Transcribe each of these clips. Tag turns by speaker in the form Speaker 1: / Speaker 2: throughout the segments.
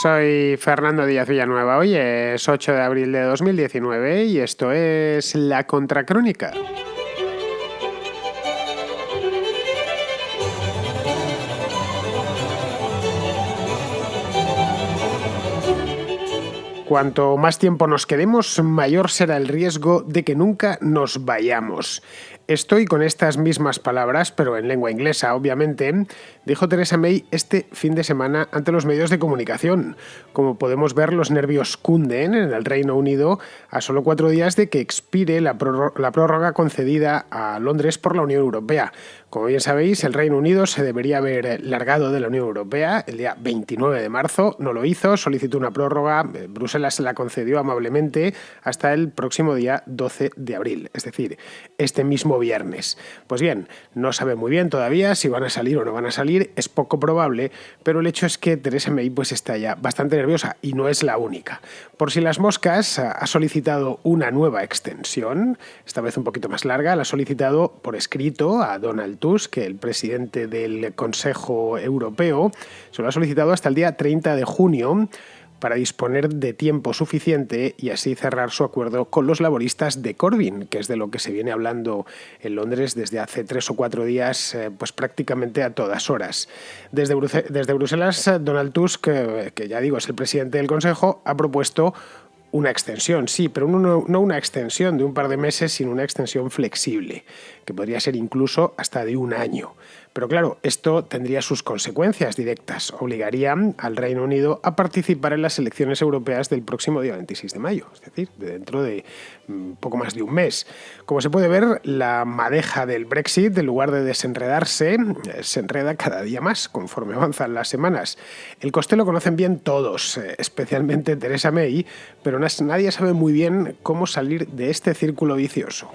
Speaker 1: Soy Fernando Díaz Villanueva. Hoy es 8 de abril de 2019 y esto es La Contracrónica. Cuanto más tiempo nos quedemos, mayor será el riesgo de que nunca nos vayamos. Estoy con estas mismas palabras, pero en lengua inglesa, obviamente, dijo Theresa May este fin de semana ante los medios de comunicación. Como podemos ver, los nervios cunden en el Reino Unido a solo 4 días de que expire la prórroga concedida a Londres por la Unión Europea. Como bien sabéis, el Reino Unido se debería haber largado de la Unión Europea el día 29 de marzo. No lo hizo, solicitó una prórroga. Bruselas se la concedió amablemente hasta el próximo día 12 de abril, es decir, este mismo viernes. Pues bien, no sabe muy bien todavía si van a salir o no van a salir, es poco probable, pero el hecho es que Theresa May pues está ya bastante nerviosa y no es la única. Por si las moscas, ha solicitado una nueva extensión, esta vez un poquito más larga, la ha solicitado por escrito a Donald Tusk, el presidente del Consejo Europeo, se lo ha solicitado hasta el día 30 de junio, para disponer de tiempo suficiente y así cerrar su acuerdo con los laboristas de Corbyn, que es de lo que se viene hablando en Londres desde hace 3 o 4 días, pues prácticamente a todas horas. Desde Bruselas, Donald Tusk, que ya digo es el presidente del Consejo, ha propuesto una extensión, sí, pero no una extensión de un par de meses, sino una extensión flexible, que podría ser incluso hasta de un año. Pero claro, esto tendría sus consecuencias directas. Obligaría al Reino Unido a participar en las elecciones europeas del próximo día 26 de mayo, es decir, dentro de poco más de un mes. Como se puede ver, la madeja del Brexit, en lugar de desenredarse, se enreda cada día más conforme avanzan las semanas. El coste lo conocen bien todos, especialmente Theresa May, pero nadie sabe muy bien cómo salir de este círculo vicioso.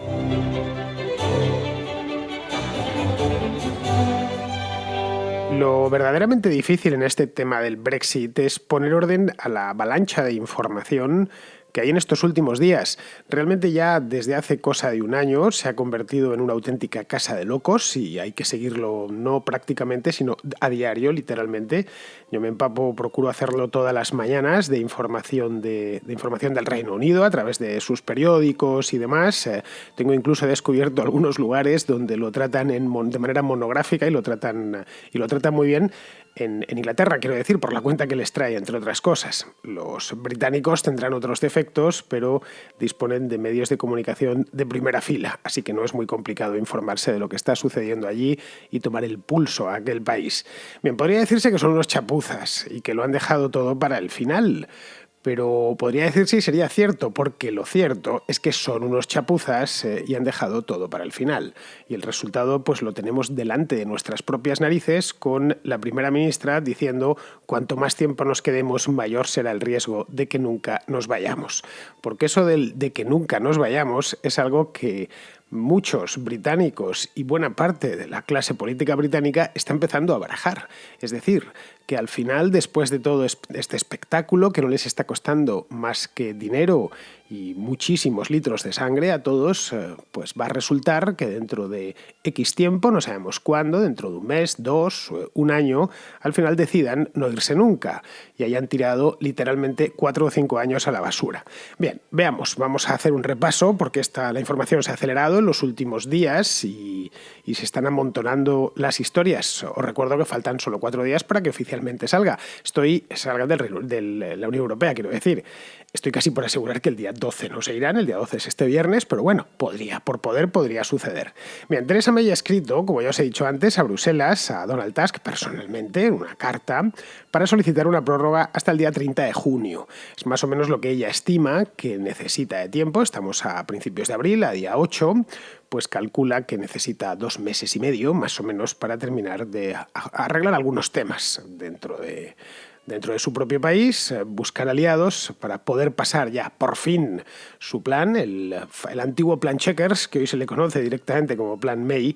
Speaker 1: Lo verdaderamente difícil en este tema del Brexit es poner orden a la avalancha de información que hay en estos últimos días. Realmente ya desde hace cosa de un año se ha convertido en una auténtica casa de locos y hay que seguirlo no prácticamente, sino a diario, literalmente. Yo me empapo, procuro hacerlo todas las mañanas de información del Reino Unido a través de sus periódicos y demás. Tengo incluso descubierto algunos lugares donde lo tratan de manera monográfica y lo tratan muy bien. En Inglaterra, quiero decir, por la cuenta que les trae, entre otras cosas. Los británicos tendrán otros defectos, pero disponen de medios de comunicación de primera fila, así que no es muy complicado informarse de lo que está sucediendo allí y tomar el pulso a aquel país. Bien, podría decirse que son unos chapuzas y que lo han dejado todo para el final, pero podría decirse y sería cierto, porque lo cierto es que son unos chapuzas y han dejado todo para el final. Y el resultado pues lo tenemos delante de nuestras propias narices, con la primera ministra diciendo: cuanto más tiempo nos quedemos, mayor será el riesgo de que nunca nos vayamos. Porque eso de que nunca nos vayamos es algo que muchos británicos y buena parte de la clase política británica está empezando a barajar. Es decir, que al final, después de todo este espectáculo, que no les está costando más que dinero y muchísimos litros de sangre a todos, pues va a resultar que dentro de X tiempo, no sabemos cuándo, dentro de un mes, 2, un año, al final decidan no irse nunca y hayan tirado literalmente 4 o 5 años a la basura. Bien, veamos, vamos a hacer un repaso porque la información se ha acelerado en los últimos días y se están amontonando las historias. Os recuerdo que faltan solo 4 días para que oficialmente salga de la Unión Europea, quiero decir. Estoy casi por asegurar que el día 12 no se irán, el día 12 es este viernes, pero bueno, podría suceder. Bien, Theresa May ha escrito, como ya os he dicho antes, a Bruselas, a Donald Tusk personalmente, en una carta, para solicitar una prórroga hasta el día 30 de junio. Es más o menos lo que ella estima que necesita de tiempo. Estamos a principios de abril, a día 8, pues calcula que necesita 2 meses y medio, más o menos, para terminar de arreglar algunos temas dentro de su propio país, buscar aliados para poder pasar ya por fin su plan, el antiguo plan Chequers, que hoy se le conoce directamente como plan May,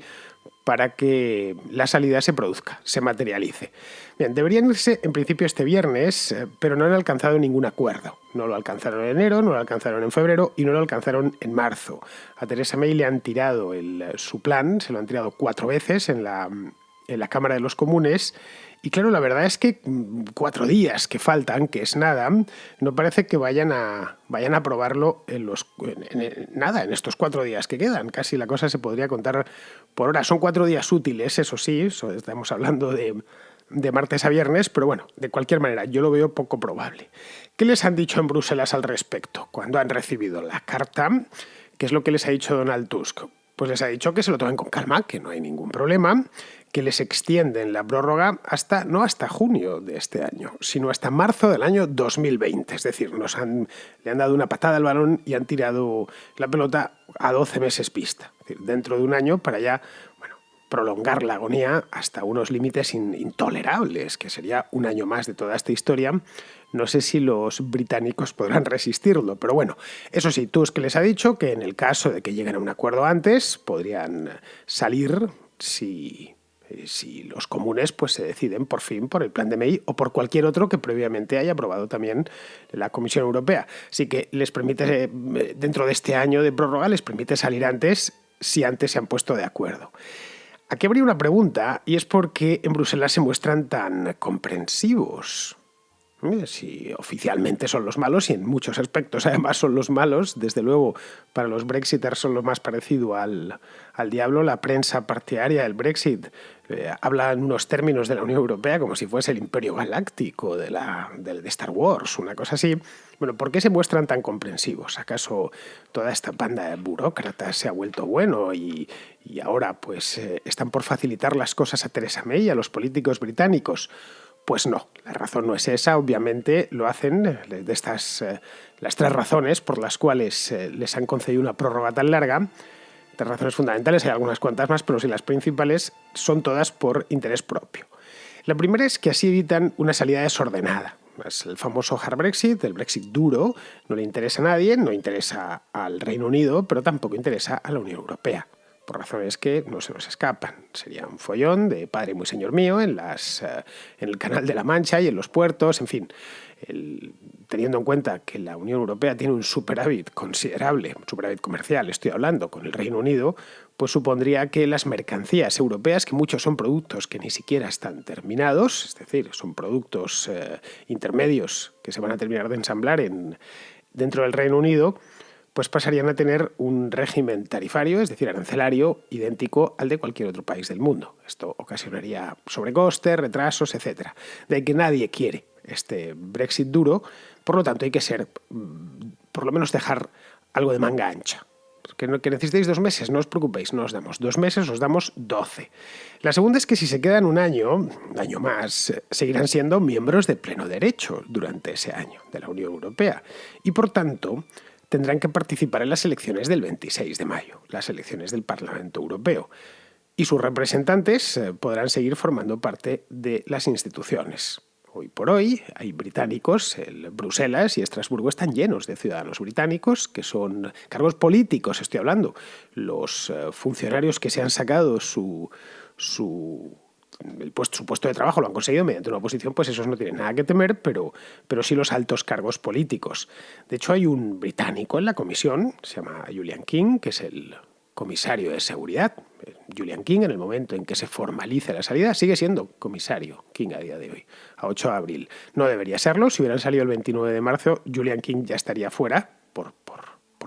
Speaker 1: para que la salida se produzca, se materialice. Bien, deberían irse en principio este viernes, pero no han alcanzado ningún acuerdo. No lo alcanzaron en enero, no lo alcanzaron en febrero y no lo alcanzaron en marzo. A Theresa May le han tirado su plan, se lo han tirado 4 veces en en la Cámara de los Comunes. Y claro, la verdad es que 4 días que faltan, que es nada, no parece que vayan a aprobarlo en estos 4 días que quedan. Casi la cosa se podría contar por horas. Son 4 días útiles, eso sí, estamos hablando de martes a viernes, pero bueno, de cualquier manera, yo lo veo poco probable. ¿Qué les han dicho en Bruselas al respecto? Cuando han recibido la carta, ¿qué es lo que les ha dicho Donald Tusk? Pues les ha dicho que se lo tomen con calma, que no hay ningún problema, que les extienden la prórroga no hasta junio de este año, sino hasta marzo del año 2020. Es decir, le han dado una patada al balón y han tirado la pelota a 12 meses pista. Es decir, dentro de un año para ya prolongar la agonía hasta unos límites intolerables, que sería un año más de toda esta historia. No sé si los británicos podrán resistirlo, pero bueno, eso sí, Tusk les ha dicho que en el caso de que lleguen a un acuerdo antes, podrían salir si los comunes pues se deciden por fin por el plan de May o por cualquier otro que previamente haya aprobado también la Comisión Europea. Así que les permite, dentro de este año de prórroga, les permite salir antes si antes se han puesto de acuerdo. Aquí habría una pregunta, y es por qué en Bruselas se muestran tan comprensivos. Si oficialmente son los malos, y en muchos aspectos además son los malos, desde luego para los brexiters son lo más parecido al diablo. La prensa partidaria del Brexit habla en unos términos de la Unión Europea como si fuese el imperio galáctico de Star Wars, una cosa así. Bueno, ¿por qué se muestran tan comprensivos? ¿Acaso toda esta banda de burócratas se ha vuelto bueno y ahora pues están por facilitar las cosas a Theresa May y a los políticos británicos? Pues no, la razón no es esa. Obviamente lo hacen de las 3 razones por las cuales les han concedido una prórroga tan larga. 3 razones fundamentales, hay algunas cuantas más, pero sí las principales son todas por interés propio. La primera es que así evitan una salida desordenada. Es el famoso hard Brexit, el Brexit duro, no le interesa a nadie, no interesa al Reino Unido, pero tampoco interesa a la Unión Europea, por razones que no se nos escapan. Sería un follón de padre muy señor mío en el Canal de la Mancha y en los puertos, en fin. Teniendo en cuenta que la Unión Europea tiene un superávit considerable, un superávit comercial, estoy hablando, con el Reino Unido, pues supondría que las mercancías europeas, que muchos son productos que ni siquiera están terminados, es decir, son productos intermedios que se van a terminar de ensamblar dentro del Reino Unido, pues pasarían a tener un régimen tarifario, es decir, arancelario, idéntico al de cualquier otro país del mundo. Esto ocasionaría sobrecostes, retrasos, etc. De ahí que nadie quiere este Brexit duro, por lo tanto hay que por lo menos dejar algo de manga ancha. Que necesitéis 2 meses, no os preocupéis, no os damos 2 meses, os damos 12. La segunda es que si se quedan un año más, seguirán siendo miembros de pleno derecho durante ese año de la Unión Europea y por tanto tendrán que participar en las elecciones del 26 de mayo, las elecciones del Parlamento Europeo. Y sus representantes podrán seguir formando parte de las instituciones. Hoy por hoy hay británicos, Bruselas y Estrasburgo están llenos de ciudadanos británicos que son cargos políticos, estoy hablando. Los funcionarios que se han sacado su puesto de trabajo lo han conseguido mediante una oposición, pues esos no tienen nada que temer, pero sí los altos cargos políticos. De hecho, hay un británico en la comisión, se llama Julian King, que es el comisario de seguridad. Julian King, en el momento en que se formalice la salida, sigue siendo comisario King a día de hoy, a 8 de abril. No debería serlo. Si hubieran salido el 29 de marzo, Julian King ya estaría fuera por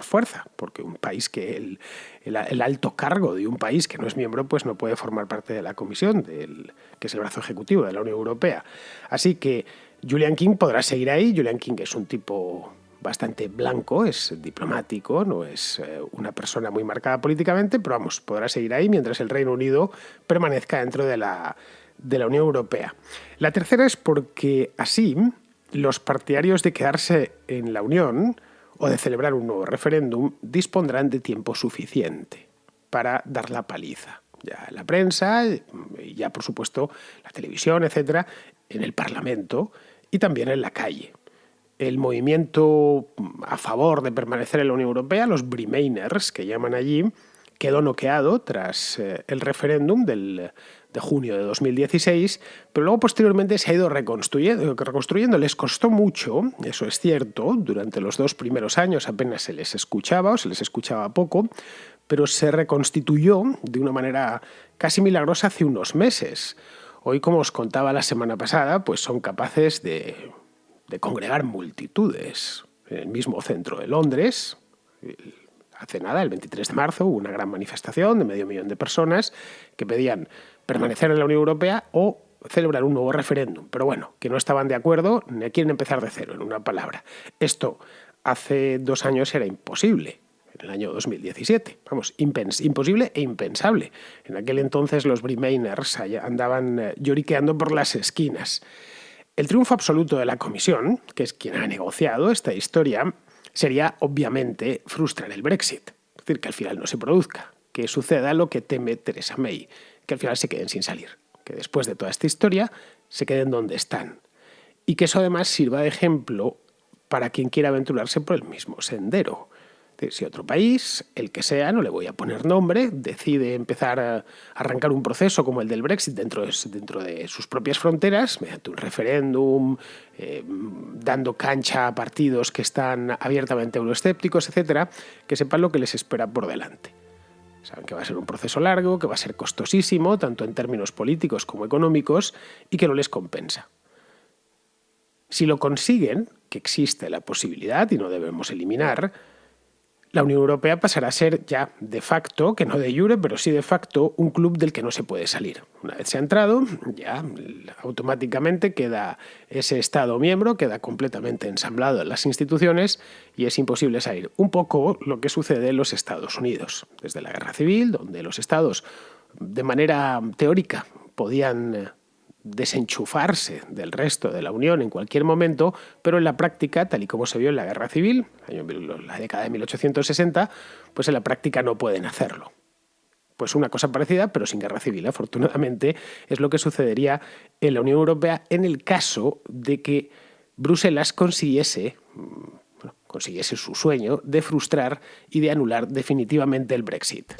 Speaker 1: fuerza, porque un país que el alto cargo de un país que no es miembro pues no puede formar parte de la comisión, que es el brazo ejecutivo de la Unión Europea. Así que Julian King podrá seguir ahí. Julian King es un tipo bastante blanco, es diplomático, no es una persona muy marcada políticamente, pero vamos, podrá seguir ahí mientras el Reino Unido permanezca dentro de la Unión Europea. La tercera es porque así los partidarios de quedarse en la Unión o de celebrar un nuevo referéndum dispondrán de tiempo suficiente para dar la paliza. Ya la prensa, y ya por supuesto la televisión, etcétera, en el Parlamento y también en la calle. El movimiento a favor de permanecer en la Unión Europea, los Remainers, que llaman allí, quedó noqueado tras el referéndum de junio de 2016, pero luego posteriormente se ha ido reconstruyendo. Les costó mucho, eso es cierto, durante los 2 primeros años apenas se les escuchaba o se les escuchaba poco, pero se reconstituyó de una manera casi milagrosa hace unos meses. Hoy, como os contaba la semana pasada, pues son capaces de congregar multitudes en el mismo centro de Londres. Hace nada, el 23 de marzo, hubo una gran manifestación de 500.000 de personas que pedían permanecer en la Unión Europea o celebrar un nuevo referéndum. Pero bueno, que no estaban de acuerdo, ni quieren empezar de cero, en una palabra. Esto hace 2 años era imposible, en el año 2017. Vamos, imposible e impensable. En aquel entonces los Remainers andaban lloriqueando por las esquinas. El triunfo absoluto de la Comisión, que es quien ha negociado esta historia, sería obviamente frustrar el Brexit. Es decir, que al final no se produzca, que suceda lo que teme Theresa May, que al final se queden sin salir, que después de toda esta historia se queden donde están. Y que eso además sirva de ejemplo para quien quiera aventurarse por el mismo sendero. Si otro país, el que sea, no le voy a poner nombre, decide empezar a arrancar un proceso como el del Brexit dentro de sus propias fronteras, mediante un referéndum, dando cancha a partidos que están abiertamente euroescépticos, etcétera, que sepan lo que les espera por delante. Saben que va a ser un proceso largo, que va a ser costosísimo, tanto en términos políticos como económicos, y que no les compensa. Si lo consiguen, que existe la posibilidad y no debemos eliminar, la Unión Europea pasará a ser ya de facto, que no de jure, pero sí de facto, un club del que no se puede salir. Una vez se ha entrado, ya automáticamente queda ese Estado miembro, queda completamente ensamblado en las instituciones y es imposible salir. Un poco lo que sucede en los Estados Unidos, desde la Guerra Civil, donde los estados de manera teórica podían desenchufarse del resto de la Unión en cualquier momento, pero en la práctica, tal y como se vio en la Guerra Civil, la década de 1860, pues en la práctica no pueden hacerlo. Pues una cosa parecida, pero sin guerra civil, afortunadamente, es lo que sucedería en la Unión Europea en el caso de que Bruselas consiguiese su sueño de frustrar y de anular definitivamente el Brexit.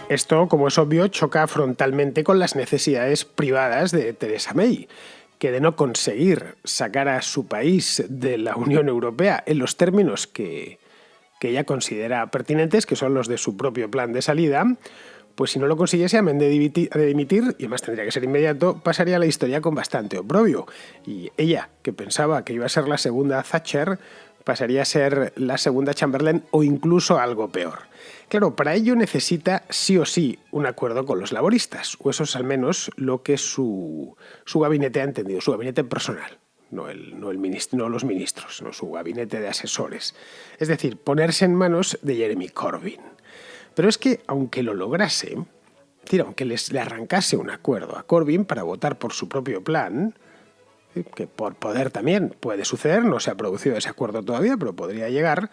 Speaker 1: Esto, como es obvio, choca frontalmente con las necesidades privadas de Theresa May, que de no conseguir sacar a su país de la Unión Europea en los términos que ella considera pertinentes, que son los de su propio plan de salida, pues si no lo consiguiese, amén de dimitir, y además tendría que ser inmediato, pasaría la historia con bastante oprobio. Y ella, que pensaba que iba a ser la segunda Thatcher, pasaría a ser la segunda Chamberlain o incluso algo peor. Claro, para ello necesita sí o sí un acuerdo con los laboristas, o eso es al menos lo que su gabinete ha entendido, su gabinete personal, no los ministros, no su gabinete de asesores. Es decir, ponerse en manos de Jeremy Corbyn. Pero es que, aunque lo lograse, aunque le arrancase un acuerdo a Corbyn para votar por su propio plan, que por poder también puede suceder, no se ha producido ese acuerdo todavía, pero podría llegar.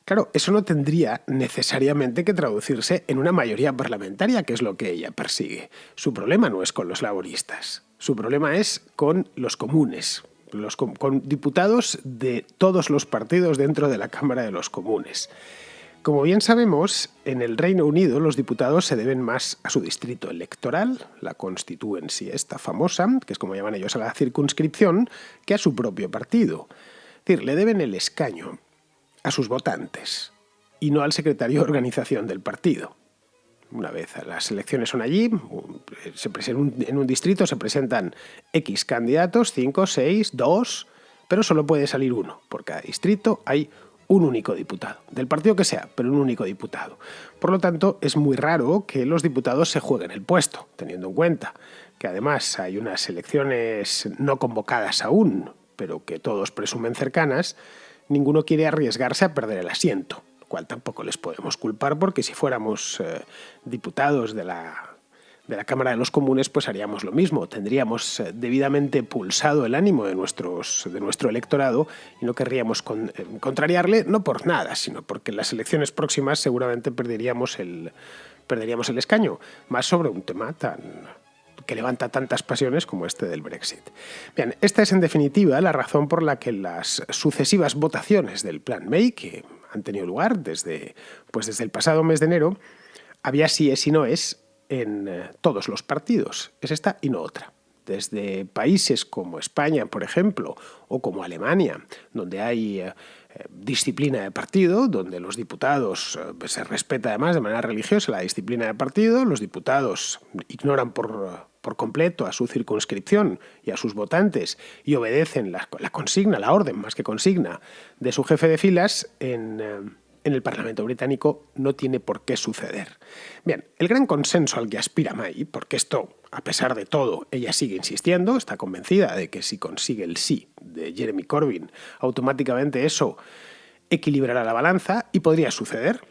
Speaker 1: Claro, eso no tendría necesariamente que traducirse en una mayoría parlamentaria, que es lo que ella persigue. Su problema no es con los laboristas, su problema es con los comunes, con diputados de todos los partidos dentro de la Cámara de los Comunes. Como bien sabemos, en el Reino Unido los diputados se deben más a su distrito electoral, la constituency esta famosa, que es como llaman ellos a la circunscripción, que a su propio partido. Es decir, le deben el escaño a sus votantes y no al secretario de organización del partido. Una vez las elecciones son allí, en un distrito se presentan X candidatos, 5, 6, 2, pero solo puede salir uno. Por cada distrito hay un único diputado, del partido que sea, pero un único diputado. Por lo tanto, es muy raro que los diputados se jueguen el puesto, teniendo en cuenta que además hay unas elecciones no convocadas aún, pero que todos presumen cercanas. Ninguno quiere arriesgarse a perder el asiento, lo cual tampoco les podemos culpar porque si fuéramos diputados de la Cámara de los Comunes, pues haríamos lo mismo. Tendríamos debidamente pulsado el ánimo de nuestro electorado y no querríamos contrariarle, no por nada, sino porque en las elecciones próximas seguramente perderíamos el escaño, más sobre un tema que levanta tantas pasiones como este del Brexit. Bien, esta es en definitiva la razón por la que las sucesivas votaciones del Plan May, que han tenido lugar desde el pasado mes de enero, había sí es y no es en todos los partidos. Es esta y no otra. desde países como España, por ejemplo, o como Alemania, donde hay disciplina de partido, donde los diputados se respeta además de manera religiosa la disciplina de partido, los diputados ignoran por completo a su circunscripción y a sus votantes y obedecen la consigna, la orden más que consigna de su jefe de filas, en el Parlamento británico no tiene por qué suceder. Bien, el gran consenso al que aspira May, porque esto, a pesar de todo, ella sigue insistiendo, está convencida de que si consigue el sí de Jeremy Corbyn, automáticamente eso equilibrará la balanza y podría suceder.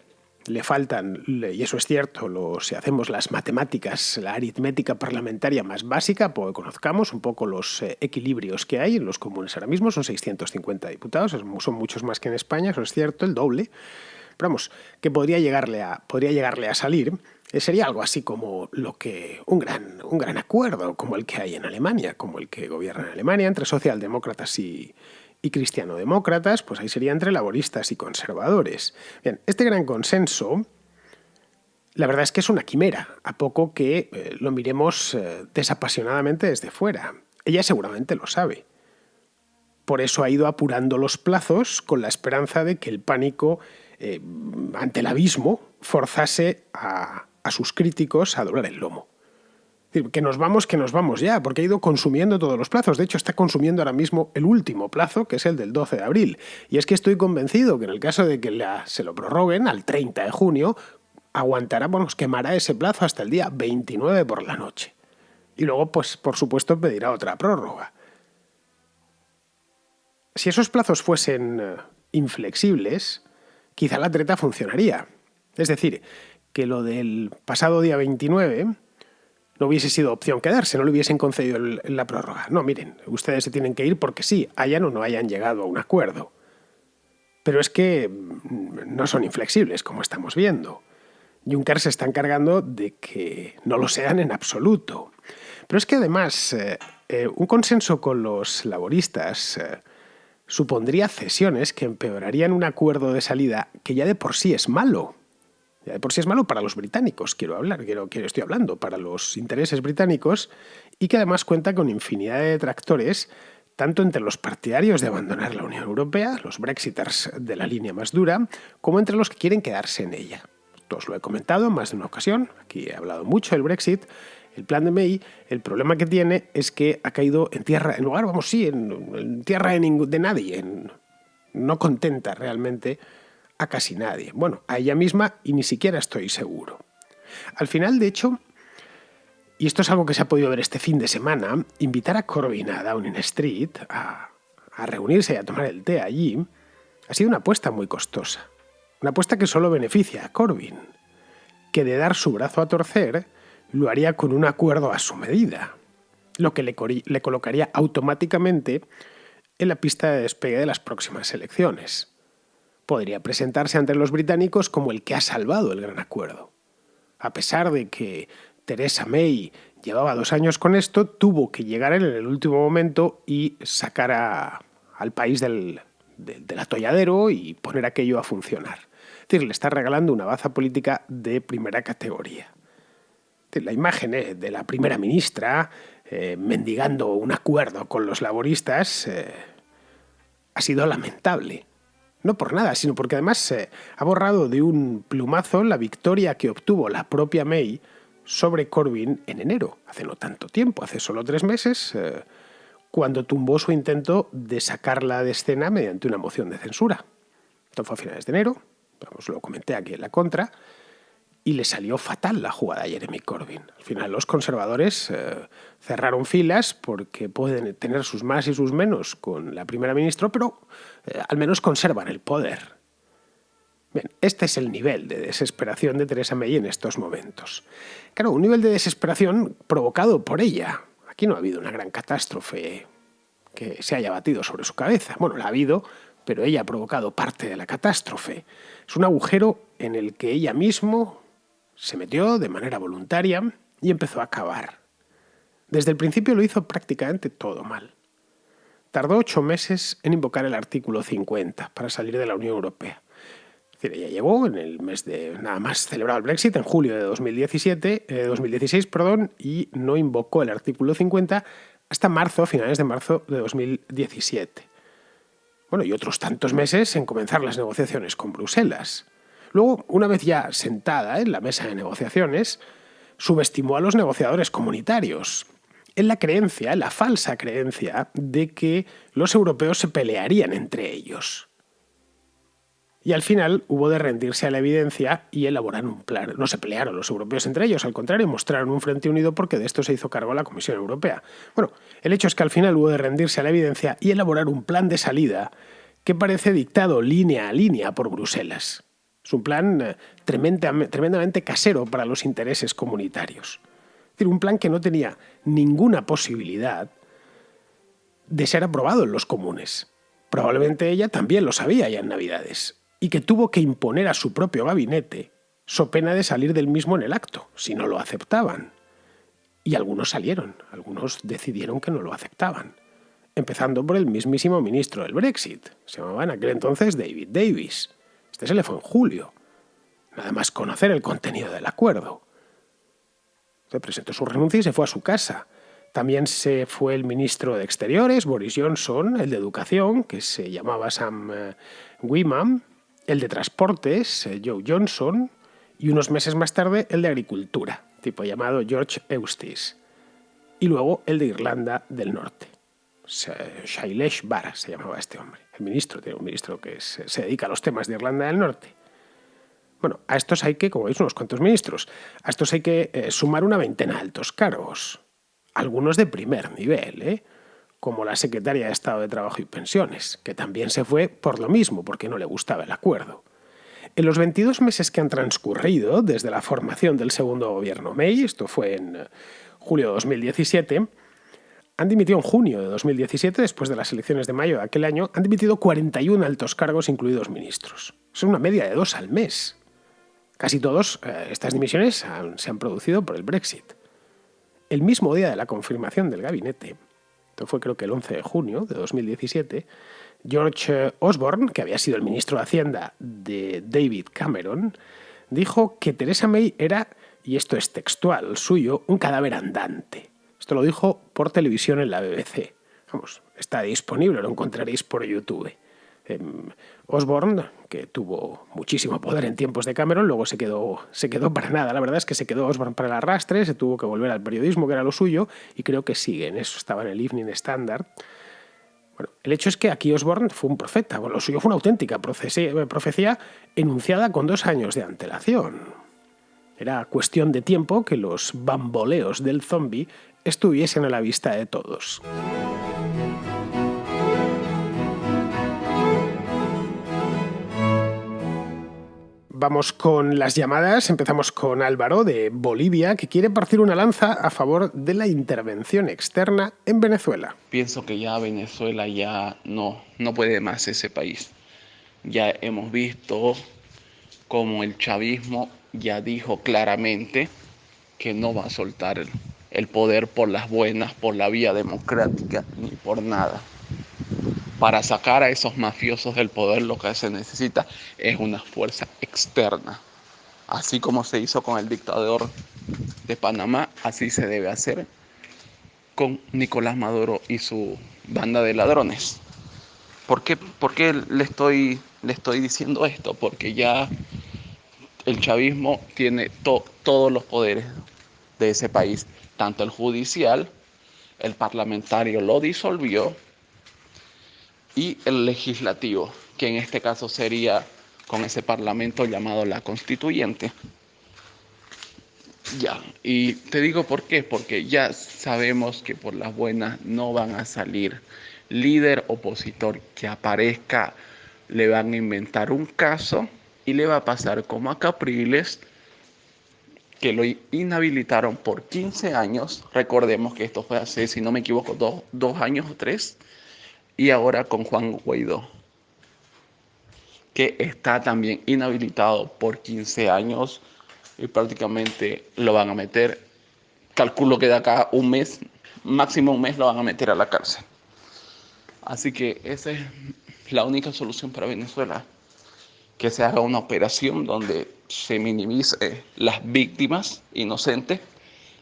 Speaker 1: Le faltan, y eso es cierto, si hacemos las matemáticas, la aritmética parlamentaria más básica, porque conozcamos un poco los equilibrios que hay en los comunes ahora mismo, son 650 diputados, son muchos más que en España, eso es cierto, el doble. Pero vamos, que podría llegarle a salir, sería algo así como un gran acuerdo, como el que hay en Alemania, como el que gobierna en Alemania, entre socialdemócratas y cristianodemócratas, pues ahí sería entre laboristas y conservadores. Bien, este gran consenso, la verdad es que es una quimera, a poco que lo miremos desapasionadamente desde fuera. Ella seguramente lo sabe. Por eso ha ido apurando los plazos con la esperanza de que el pánico ante el abismo forzase a sus críticos a doblar el lomo. Que nos vamos ya, porque ha ido consumiendo todos los plazos. De hecho, está consumiendo ahora mismo el último plazo, que es el del 12 de abril. Y es que estoy convencido que en el caso de que se lo prorroguen al 30 de junio, quemará ese plazo hasta el día 29 por la noche. Y luego, pues, por supuesto, pedirá otra prórroga. Si esos plazos fuesen inflexibles, quizá la treta funcionaría. Es decir, que lo del pasado día 29... no hubiese sido opción quedarse, no le hubiesen concedido la prórroga. No, miren, ustedes se tienen que ir porque sí, hayan o no hayan llegado a un acuerdo. Pero es que no son inflexibles, como estamos viendo. Juncker se está encargando de que no lo sean en absoluto. Pero es que además, un consenso con los laboristas supondría cesiones que empeorarían un acuerdo de salida que ya de por sí es malo. De por sí es malo para los británicos, estoy hablando, para los intereses británicos, y que además cuenta con infinidad de detractores, tanto entre los partidarios de abandonar la Unión Europea, los brexiters de la línea más dura, como entre los que quieren quedarse en ella. Esto os lo he comentado en más de una ocasión, aquí he hablado mucho del Brexit. El plan de May, el problema que tiene es que ha caído en tierra de nadie, no contenta realmente a casi nadie. Bueno, a ella misma y ni siquiera estoy seguro. Al final, de hecho, y esto es algo que se ha podido ver este fin de semana, invitar a Corbyn a Downing Street a reunirse y a tomar el té allí ha sido una apuesta muy costosa. Una apuesta que solo beneficia a Corbyn, que de dar su brazo a torcer lo haría con un acuerdo a su medida, lo que le colocaría automáticamente en la pista de despegue de las próximas elecciones. Podría presentarse ante los británicos como el que ha salvado el gran acuerdo. A pesar de que Theresa May llevaba 2 años con esto, tuvo que llegar en el último momento y sacar al país del atolladero y poner aquello a funcionar. Es decir, le está regalando una baza política de primera categoría. La imagen de la primera ministra mendigando un acuerdo con los laboristas ha sido lamentable. No por nada, sino porque además ha borrado de un plumazo la victoria que obtuvo la propia May sobre Corbyn en enero, hace no tanto tiempo, hace solo 3 meses, cuando tumbó su intento de sacarla de escena mediante una moción de censura. Esto fue a finales de enero, os lo comenté aquí en la contra, y le salió fatal la jugada a Jeremy Corbyn. Al final los conservadores cerraron filas porque pueden tener sus más y sus menos con la primera ministra, pero al menos conservan el poder. Bien, este es el nivel de desesperación de Theresa May en estos momentos. Claro, un nivel de desesperación provocado por ella. Aquí no ha habido una gran catástrofe que se haya batido sobre su cabeza. Bueno, la ha habido, pero ella ha provocado parte de la catástrofe. Es un agujero en el que ella misma se metió de manera voluntaria y empezó a cavar. Desde el principio lo hizo prácticamente todo mal. Tardó 8 meses en invocar el artículo 50 para salir de la Unión Europea. Es decir, ella llegó en el mes de nada más celebrado el Brexit, en julio de 2016, y no invocó el artículo 50 hasta finales de marzo de 2017. Bueno, y otros tantos meses en comenzar las negociaciones con Bruselas. Luego, una vez ya sentada en la mesa de negociaciones, subestimó a los negociadores comunitarios, en la falsa creencia de que los europeos se pelearían entre ellos. Y al final hubo de rendirse a la evidencia y elaborar un plan. No se pelearon los europeos entre ellos, al contrario, mostraron un frente unido porque de esto se hizo cargo la Comisión Europea. Bueno, el hecho es que al final hubo de rendirse a la evidencia y elaborar un plan de salida que parece dictado línea a línea por Bruselas. Es un plan tremendamente casero para los intereses comunitarios. Es decir, un plan que no tenía ninguna posibilidad de ser aprobado en los comunes. Probablemente ella también lo sabía ya en Navidades, y que tuvo que imponer a su propio gabinete, so pena de salir del mismo en el acto, si no lo aceptaban. Y algunos salieron, algunos decidieron que no lo aceptaban, empezando por el mismísimo ministro del Brexit. Se llamaba en aquel entonces David Davis. Este se le fue en julio, nada más conocer el contenido del acuerdo. Se presentó su renuncia y se fue a su casa. También se fue el ministro de Exteriores, Boris Johnson, el de Educación, que se llamaba Sam Wyman, el de Transportes, Joe Johnson, y unos meses más tarde el de Agricultura, tipo llamado George Eustice, y luego el de Irlanda del Norte. Shailesh Bara se llamaba este hombre. Tiene un ministro que se dedica a los temas de Irlanda del Norte. Bueno, a estos hay que, como veis, unos cuantos ministros. A estos hay que sumar una veintena de altos cargos. Algunos de primer nivel, como la secretaria de Estado de Trabajo y Pensiones, que también se fue por lo mismo, porque no le gustaba el acuerdo. En los 22 meses que han transcurrido desde la formación del segundo gobierno May, esto fue en julio de 2017, han dimitido en junio de 2017, después de las elecciones de mayo de aquel año, han dimitido 41 altos cargos, incluidos ministros. Es una media de 2 al mes. Casi todas estas dimisiones se han producido por el Brexit. El mismo día de la confirmación del gabinete, esto fue creo que el 11 de junio de 2017, George Osborne, que había sido el ministro de Hacienda de David Cameron, dijo que Theresa May era, y esto es textual suyo, un cadáver andante. Esto lo dijo por televisión en la BBC. Vamos, está disponible, lo encontraréis por YouTube. Osborne, que tuvo muchísimo poder en tiempos de Cameron, luego se quedó para nada. La verdad es que se quedó Osborne para el arrastre, se tuvo que volver al periodismo, que era lo suyo, y creo que sigue en eso. Estaba en el Evening Standard. Bueno, el hecho es que aquí Osborne fue un profeta. Bueno, lo suyo fue una auténtica profecía enunciada con 2 años de antelación. Era cuestión de tiempo que los bamboleos del zombie estuviesen a la vista de todos. Vamos con las llamadas. Empezamos con Álvaro de Bolivia, que quiere partir una lanza a favor de la intervención externa en Venezuela.
Speaker 2: Pienso que ya Venezuela ya no puede más ese país. Ya hemos visto cómo el chavismo ya dijo claramente que no va a soltar el poder por las buenas, por la vía democrática, ni por nada. Para sacar a esos mafiosos del poder lo que se necesita es una fuerza externa. Así como se hizo con el dictador de Panamá, así se debe hacer con Nicolás Maduro y su banda de ladrones. ¿Por qué le estoy diciendo esto? Porque ya el chavismo tiene todos los poderes de ese país, tanto el judicial, el parlamentario lo disolvió, y el legislativo, que en este caso sería con ese parlamento llamado la constituyente. Ya, y te digo por qué, porque ya sabemos que por las buenas no van a salir líder opositor que aparezca, le van a inventar un caso y le va a pasar como a Capriles, que lo inhabilitaron por 15 años. Recordemos que esto fue hace, si no me equivoco, 2 años o 3. Y ahora con Juan Guaidó, que está también inhabilitado por 15 años y prácticamente lo van a meter, calculo que de acá un mes, máximo un mes, lo van a meter a la cárcel. Así que esa es la única solución para Venezuela, que se haga una operación donde se minimice las víctimas inocentes,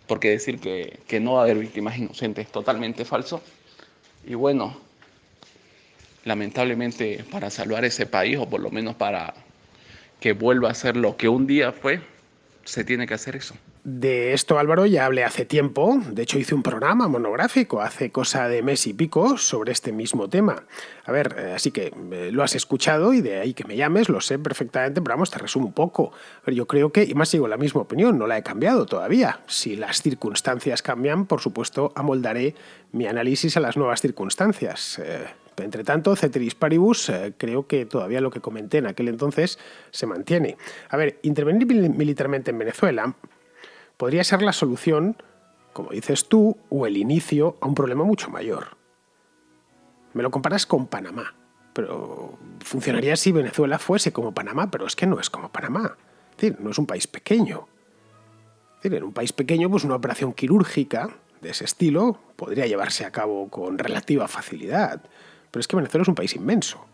Speaker 2: porque decir que no va a haber víctimas inocentes es totalmente falso. Y bueno, lamentablemente para salvar ese país, o por lo menos para que vuelva a ser lo que un día fue, se tiene que hacer eso.
Speaker 1: De esto, Álvaro, ya hablé hace tiempo. De hecho, hice un programa monográfico hace cosa de mes y pico sobre este mismo tema. A ver, así que lo has escuchado y de ahí que me llames, lo sé perfectamente, pero vamos, te resumo un poco. A ver, yo creo que, y más sigo la misma opinión, no la he cambiado todavía. Si las circunstancias cambian, por supuesto, amoldaré mi análisis a las nuevas circunstancias. Entre tanto, ceteris paribus, creo que todavía lo que comenté en aquel entonces se mantiene. A ver, intervenir militarmente en Venezuela podría ser la solución, como dices tú, o el inicio a un problema mucho mayor. Me lo comparas con Panamá, pero funcionaría si Venezuela fuese como Panamá, pero es que no es como Panamá. Es decir, no es un país pequeño. Es decir, en un país pequeño, pues una operación quirúrgica de ese estilo podría llevarse a cabo con relativa facilidad. Pero es que Venezuela es un país inmenso.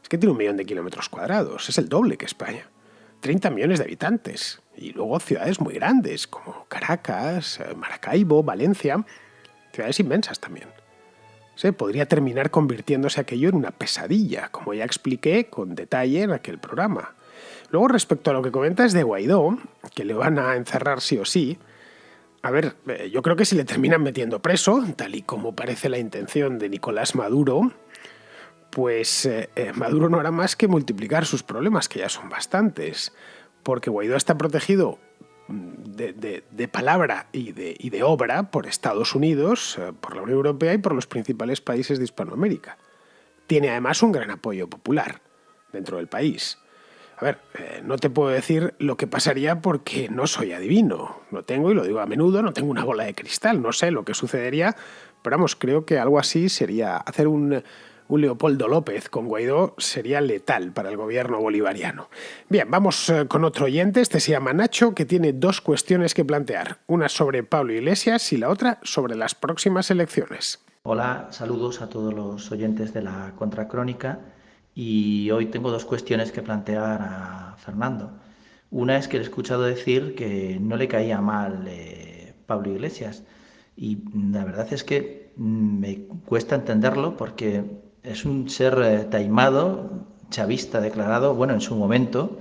Speaker 1: Es que tiene 1 millón de kilómetros cuadrados, es el doble que España. 30 millones de habitantes. Y luego ciudades muy grandes, como Caracas, Maracaibo, Valencia. Ciudades inmensas también. Se podría terminar convirtiéndose aquello en una pesadilla, como ya expliqué con detalle en aquel programa. Luego, respecto a lo que comentas de Guaidó, que le van a encerrar sí o sí, a ver, yo creo que si le terminan metiendo preso, tal y como parece la intención de Nicolás Maduro, pues Maduro no hará más que multiplicar sus problemas, que ya son bastantes, porque Guaidó está protegido de palabra y de obra por Estados Unidos, por la Unión Europea y por los principales países de Hispanoamérica. Tiene además un gran apoyo popular dentro del país. A ver, no te puedo decir lo que pasaría porque no soy adivino. No tengo, y lo digo a menudo, no tengo una bola de cristal. No sé lo que sucedería, pero vamos, creo que algo así sería hacer un Leopoldo López con Guaidó sería letal para el gobierno bolivariano. Bien, vamos con otro oyente, este se llama Nacho, que tiene 2 cuestiones que plantear. Una sobre Pablo Iglesias y la otra sobre las próximas elecciones.
Speaker 3: Hola, saludos a todos los oyentes de la Contracrónica y hoy tengo 2 cuestiones que plantear a Fernando. Una es que le he escuchado decir que no le caía mal Pablo Iglesias y la verdad es que me cuesta entenderlo porque es un ser taimado, chavista declarado, bueno, en su momento,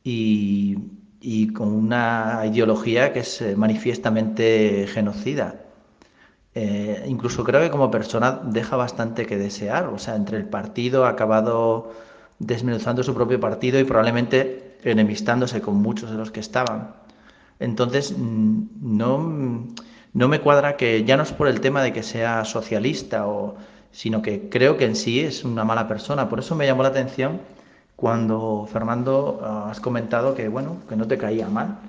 Speaker 3: y, y con una ideología que es manifiestamente genocida. Incluso creo que como persona deja bastante que desear, o sea, entre el partido ha acabado desmenuzando su propio partido y probablemente enemistándose con muchos de los que estaban. Entonces, no me cuadra que ya no es por el tema de que sea socialista, sino que creo que en sí es una mala persona. Por eso me llamó la atención cuando, Fernando, has comentado que, bueno, que no te caía mal.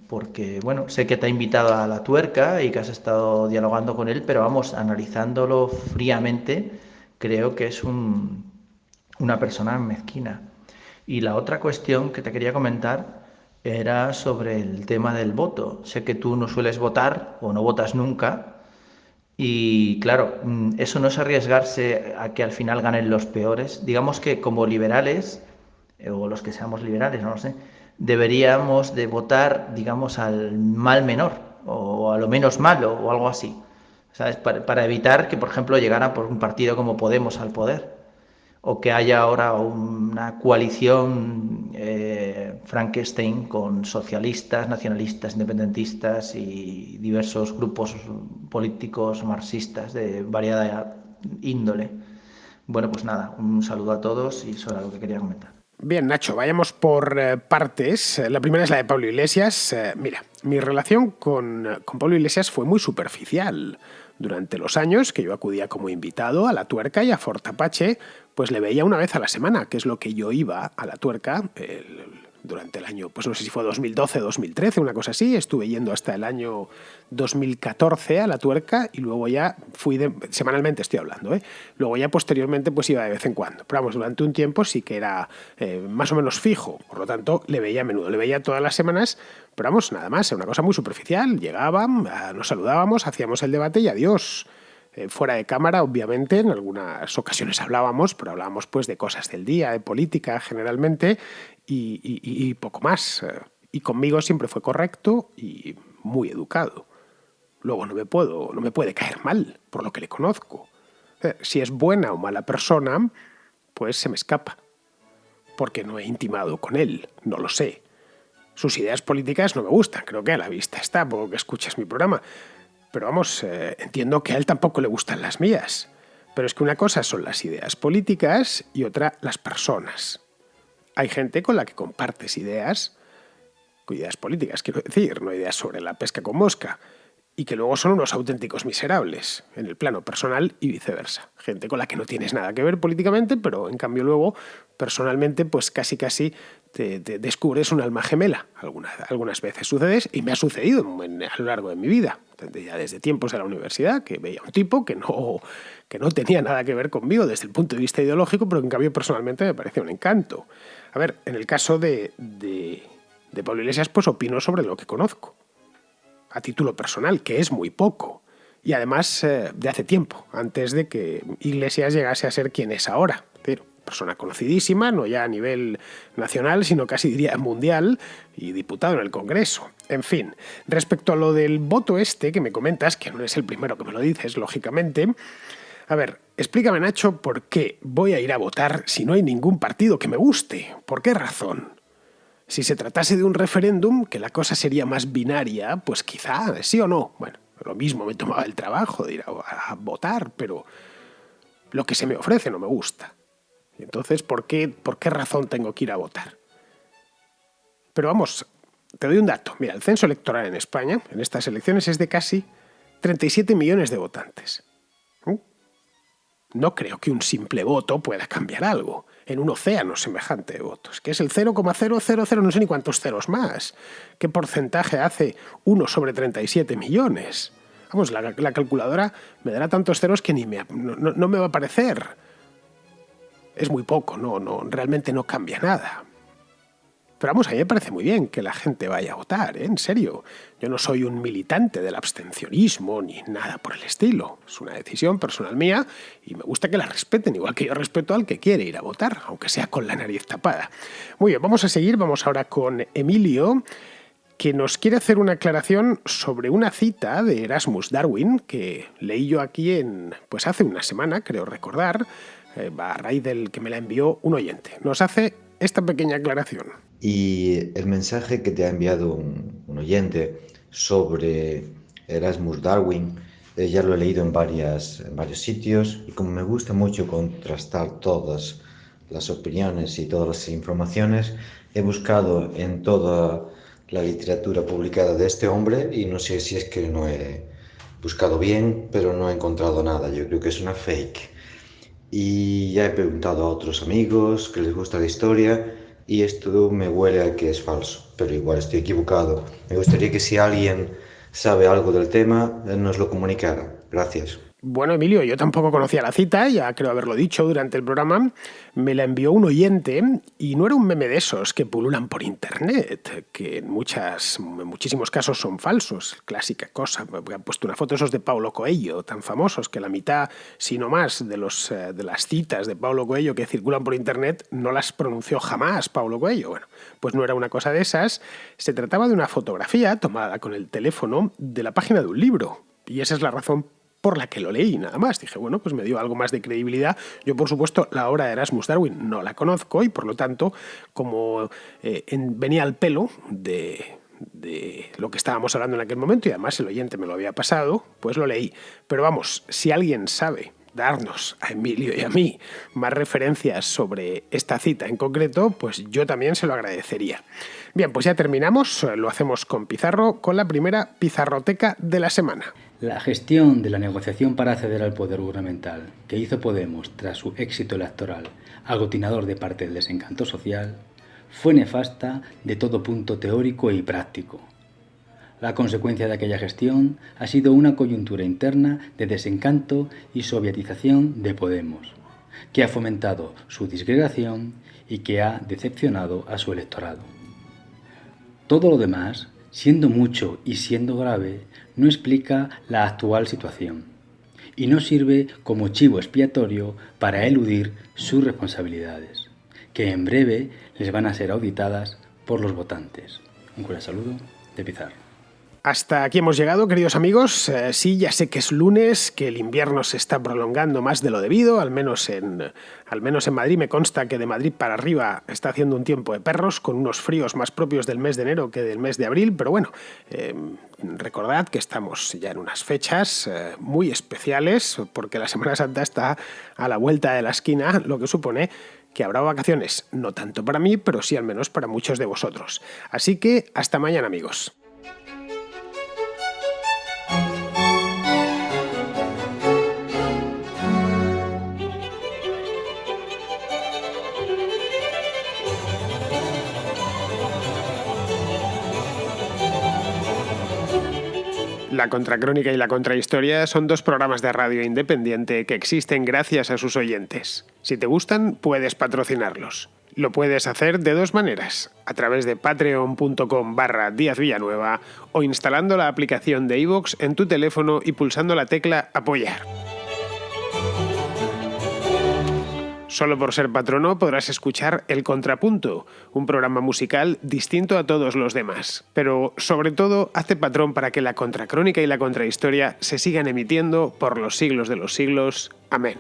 Speaker 3: Porque, bueno, sé que te ha invitado a la tuerca y que has estado dialogando con él, pero vamos, analizándolo fríamente, creo que es una persona mezquina. Y la otra cuestión que te quería comentar era sobre el tema del voto. Sé que tú no sueles votar o no votas nunca. Y claro, eso no es arriesgarse a que al final ganen los peores. Digamos que como liberales, o los que seamos liberales, no lo sé, deberíamos de votar, digamos, al mal menor, o a lo menos malo, o algo así. ¿Sabes? Para evitar que, por ejemplo, llegara por un partido como Podemos al poder o que haya ahora una coalición Frankenstein con socialistas, nacionalistas, independentistas y diversos grupos políticos marxistas de variada índole. Bueno, pues nada, un saludo a todos y eso era lo que quería comentar.
Speaker 1: Bien, Nacho, vayamos por partes. La primera es la de Pablo Iglesias. Mira, mi relación con Pablo Iglesias fue muy superficial. Durante los años que yo acudía como invitado a La Tuerca y a Fort Apache, pues le veía una vez a la semana, que es lo que yo iba a La Tuerca durante el año, pues no sé si fue 2012, 2013, una cosa así. Estuve yendo hasta el año 2014 a La Tuerca y luego ya semanalmente estoy hablando, ¿eh? Luego ya posteriormente pues iba de vez en cuando. Pero vamos, durante un tiempo sí que era más o menos fijo, por lo tanto le veía a menudo, le veía todas las semanas, pero vamos, nada más, era una cosa muy superficial. Llegaba, nos saludábamos, hacíamos el debate y adiós. Fuera de cámara, obviamente, en algunas ocasiones hablábamos, pero hablábamos pues de cosas del día, de política generalmente, y poco más. Y conmigo siempre fue correcto y muy educado. Luego no me puede caer mal por lo que le conozco. Si es buena o mala persona, pues se me escapa. Porque no he intimado con él, no lo sé. Sus ideas políticas no me gustan, creo que a la vista está, poco que escuchas mi programa. Pero vamos, entiendo que a él tampoco le gustan las mías. Pero es que una cosa son las ideas políticas y otra las personas. Hay gente con la que compartes ideas políticas, quiero decir, no ideas sobre la pesca con mosca, y que luego son unos auténticos miserables, en el plano personal y viceversa. Gente con la que no tienes nada que ver políticamente, pero en cambio luego, personalmente, pues casi te descubres un alma gemela. Algunas veces sucede, y me ha sucedido a lo largo de mi vida, ya desde tiempos de la universidad, que veía un tipo que no tenía nada que ver conmigo desde el punto de vista ideológico, pero en cambio personalmente me parecía un encanto. A ver, en el caso de Pablo Iglesias, pues opino sobre lo que conozco, a título personal, que es muy poco. Y además de hace tiempo, antes de que Iglesias llegase a ser quien es ahora. Es decir, persona conocidísima, no ya a nivel nacional, sino casi diría mundial, y diputado en el Congreso. En fin, respecto a lo del voto que me comentas, que no eres el primero que me lo dices, lógicamente. A ver, explícame, Nacho, por qué voy a ir a votar si no hay ningún partido que me guste. ¿Por qué razón? Si se tratase de un referéndum, que la cosa sería más binaria, pues quizá sí o no. Bueno, lo mismo me tomaba el trabajo de ir a votar, pero lo que se me ofrece no me gusta. Y entonces, ¿por qué razón tengo que ir a votar? Pero vamos, te doy un dato. Mira, el censo electoral en España, en estas elecciones, es de casi 37 millones de votantes. No creo que un simple voto pueda cambiar algo en un océano semejante de votos, que es el 0,000, no sé ni cuántos ceros más. ¿Qué porcentaje hace 1 sobre 37 millones? Vamos, la calculadora me dará tantos ceros que no me va a parecer. Es muy poco, realmente no cambia nada. Pero vamos, a mí me parece muy bien que la gente vaya a votar, ¿eh? En serio. Yo no soy un militante del abstencionismo ni nada por el estilo. Es una decisión personal mía y me gusta que la respeten, igual que yo respeto al que quiere ir a votar, aunque sea con la nariz tapada. Muy bien, vamos a seguir. Vamos ahora con Emilio, que nos quiere hacer una aclaración sobre una cita de Erasmus Darwin que leí yo aquí pues hace una semana, creo recordar, a raíz del que me la envió un oyente. Nos hace esta pequeña aclaración.
Speaker 4: Y el mensaje que te ha enviado un oyente sobre Erasmus Darwin, ya lo he leído en varios sitios, y como me gusta mucho contrastar todas las opiniones y todas las informaciones, he buscado en toda la literatura publicada de este hombre, y no sé si es que no he buscado bien, pero no he encontrado nada. Yo creo que es una fake. Y ya he preguntado a otros amigos que les gusta la historia, y esto me huele a que es falso, pero igual estoy equivocado. Me gustaría que si alguien sabe algo del tema, nos lo comunicara. Gracias.
Speaker 1: Bueno, Emilio, yo tampoco conocía la cita, ya creo haberlo dicho durante el programa. Me la envió un oyente y no era un meme de esos que pululan por internet, que en muchísimos casos son falsos. Clásica cosa. Me han puesto una foto esos de Paulo Coelho, tan famosos que la mitad, si no más, de las citas de Paulo Coelho que circulan por internet no las pronunció jamás Paulo Coelho. Bueno, pues no era una cosa de esas. Se trataba de una fotografía tomada con el teléfono de la página de un libro. Y esa es la razón por la que lo leí, nada más. Dije, bueno, pues me dio algo más de credibilidad. Yo, por supuesto, la obra de Erasmus Darwin no la conozco y, por lo tanto, como venía al pelo de lo que estábamos hablando en aquel momento, y además el oyente me lo había pasado, pues lo leí. Pero vamos, si alguien sabe darnos a Emilio y a mí más referencias sobre esta cita en concreto, pues yo también se lo agradecería. Bien, pues ya terminamos, lo hacemos con Pizarro, con la primera pizarroteca de la semana.
Speaker 5: La gestión de la negociación para acceder al poder gubernamental que hizo Podemos tras su éxito electoral aglutinador de parte del desencanto social fue nefasta de todo punto teórico y práctico. La consecuencia de aquella gestión ha sido una coyuntura interna de desencanto y sovietización de Podemos, que ha fomentado su disgregación y que ha decepcionado a su electorado. Todo lo demás, siendo mucho y siendo grave, no explica la actual situación. y no sirve como chivo expiatorio para eludir sus responsabilidades, que en breve les van a ser auditadas por los votantes. Un cordial saludo de Pizarro.
Speaker 1: Hasta aquí hemos llegado, queridos amigos. Sí, ya sé que es lunes, que el invierno se está prolongando más de lo debido, al menos en Madrid. Me consta que de Madrid para arriba está haciendo un tiempo de perros, con unos fríos más propios del mes de enero que del mes de abril, pero bueno, recordad que estamos ya en unas fechas muy especiales, porque la Semana Santa está a la vuelta de la esquina, lo que supone que habrá vacaciones, no tanto para mí, pero sí al menos para muchos de vosotros. Así que hasta mañana, amigos. La Contracrónica y la Contrahistoria son 2 programas de radio independiente que existen gracias a sus oyentes. Si te gustan, puedes patrocinarlos. Lo puedes hacer de 2 maneras, a través de patreon.com/Díaz Villanueva o instalando la aplicación de iVoox en tu teléfono y pulsando la tecla Apoyar. Solo por ser patrono podrás escuchar El Contrapunto, un programa musical distinto a todos los demás. Pero, sobre todo, hazte patrón para que la Contracrónica y la Contrahistoria se sigan emitiendo por los siglos de los siglos. Amén.